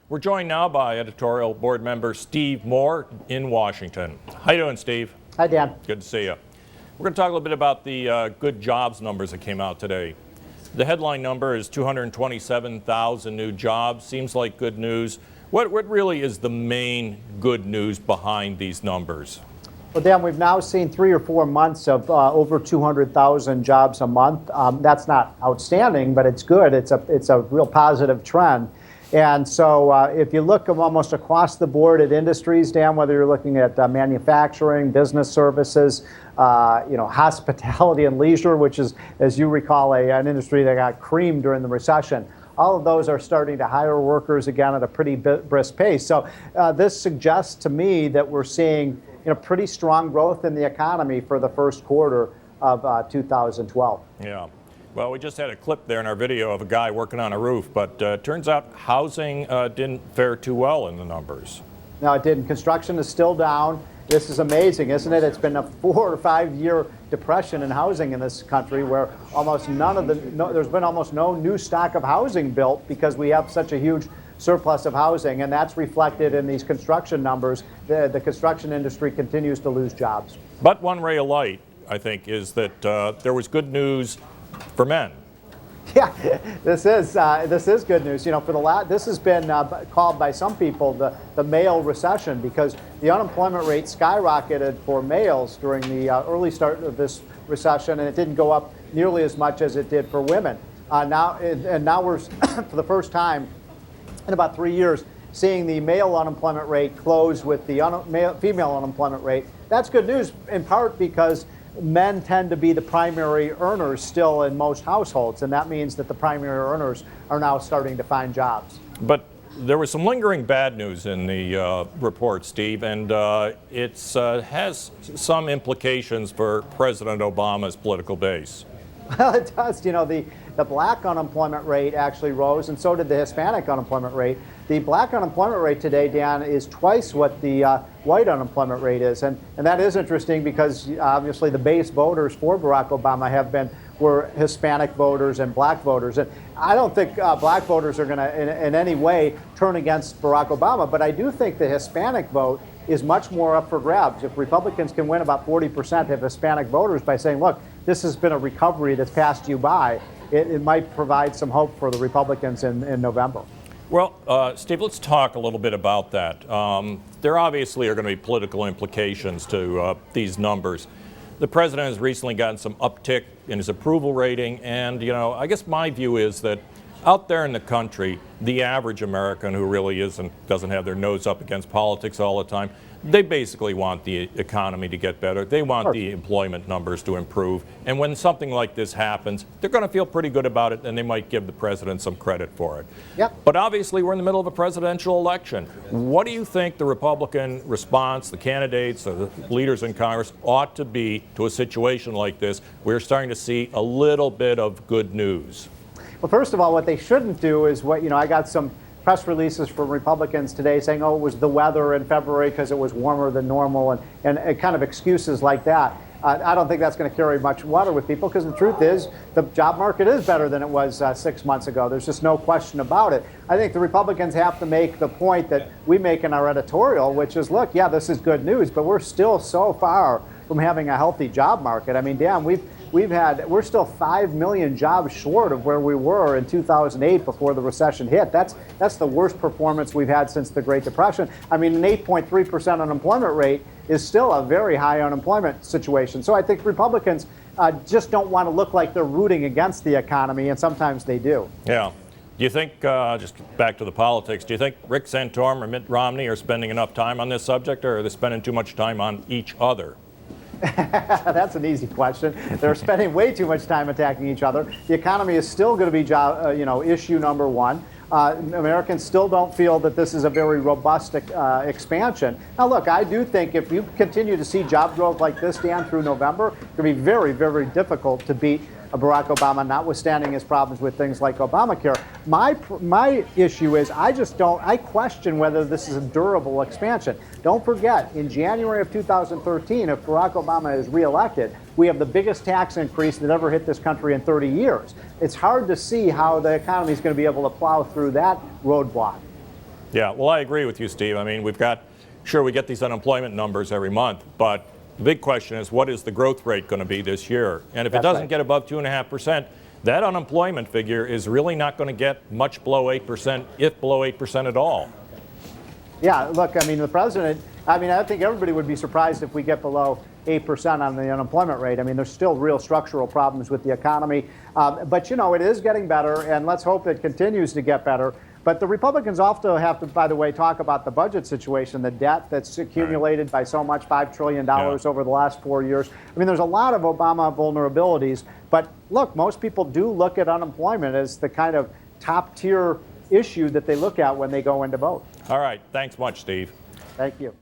We're joined now by Editorial Board member Steve Moore in Washington. How you doing, Steve? Hi, Dan. Good to see you. We're going to talk a little bit about the good jobs numbers that came out today. The headline number is 227,000 new jobs. Seems like good news. What really is the main good news behind these numbers? Well, Dan, we've now seen 3 or 4 months of over 200,000 jobs a month. That's not outstanding, but it's good. It's a real positive trend. And so if you look almost across the board at industries, Dan, whether you're looking at manufacturing, business services, hospitality and leisure, which is, as you recall, an industry that got creamed during the recession, all of those are starting to hire workers again at a pretty brisk pace. So this suggests to me that we're seeing pretty strong growth in the economy for the first quarter of 2012. Yeah. Well, we just had a clip there in our video of a guy working on a roof, but turns out housing didn't fare too well in the numbers. No, it didn't. Construction is still down. This is amazing, isn't it? It's been a 4 or 5 year depression in housing in this country where there's been almost no new stock of housing built because we have such a huge surplus of housing, and that's reflected in these construction numbers. The construction industry continues to lose jobs. But one ray of light, I think, is that there was good news for men. Yeah, this is good news. This has been called by some people the male recession because the unemployment rate skyrocketed for males during the early start of this recession, and it didn't go up nearly as much as it did for women. Now we're for the first time in about 3 years seeing the male unemployment rate close with the female unemployment rate. That's good news in part because men tend to be the primary earners still in most households, and that means that the primary earners are now starting to find jobs. But there was some lingering bad news in the report, Steve, and it has some implications for President Obama's political base. Well, it does. The black unemployment rate actually rose, and so did the Hispanic unemployment rate. The black unemployment rate today, Dan, is twice what the white unemployment rate is, and that is interesting because obviously the base voters for Barack Obama were Hispanic voters and black voters, and I don't think black voters are going to in any way turn against Barack Obama, but I do think the Hispanic vote is much more up for grabs. If Republicans can win about 40% of Hispanic voters by saying, look, this has been a recovery that's passed you by, it might provide some hope for the Republicans in November. Well, Steve, let's talk a little bit about that. There obviously are going to be political implications to these numbers. The president has recently gotten some uptick in his approval rating, and I guess my view is that out there in the country, the average American who really doesn't have their nose up against politics all the time, they basically want the economy to get better. They want the employment numbers to improve. And when something like this happens, they're going to feel pretty good about it, and they might give the president some credit for it. Yep. But obviously, we're in the middle of a presidential election. What do you think the Republican response, the candidates, the leaders in Congress ought to be to a situation like this? We're starting to see a little bit of good news. Well, first of all, what they shouldn't do is I got some press releases from Republicans today saying, oh, it was the weather in February because it was warmer than normal, and kind of excuses like that. I don't think that's going to carry much water with people because the truth is the job market is better than it was 6 months ago. There's just no question about it. I think the Republicans have to make the point that we make in our editorial, which is, look, yeah, this is good news, but we're still so far from having a healthy job market. I mean, Dan, we're still 5 million jobs short of where we were in 2008 before the recession hit. That's the worst performance we've had since the Great Depression. I mean, an 8.3% unemployment rate is still a very high unemployment situation. So I think Republicans just don't want to look like they're rooting against the economy, and sometimes they do. Yeah. Do you think, just back to the politics, do you think Rick Santorum or Mitt Romney are spending enough time on this subject, or are they spending too much time on each other? That's an easy question. They're spending way too much time attacking each other. The economy is still going to be issue number one. Americans still don't feel that this is a very robust expansion. Now, look, I do think if you continue to see job growth like this, Dan, through November, it's going to be very, very difficult to beat Barack Obama, notwithstanding his problems with things like Obamacare. My issue is I question whether this is a durable expansion. Don't forget, in January of 2013, if Barack Obama is reelected, we have the biggest tax increase that ever hit this country in 30 years. It's hard to see how the economy is going to be able to plow through that roadblock. Yeah, well, I agree with you, Steve. I mean, we get these unemployment numbers every month, but the big question is, what is the growth rate going to be this year? And if it doesn't get above 2.5%, that unemployment figure is really not going to get much below 8%, if below 8% at all. Yeah, look, I mean, the president, I think everybody would be surprised if we get below 8% on the unemployment rate. I mean, there's still real structural problems with the economy. But, it is getting better, and let's hope it continues to get better. But the Republicans also have to, by the way, talk about the budget situation, the debt that's accumulated by so much, $5 trillion over the last 4 years. I mean, there's a lot of Obama vulnerabilities. But look, most people do look at unemployment as the kind of top tier issue that they look at when they go in to vote. All right. Thanks much, Steve. Thank you.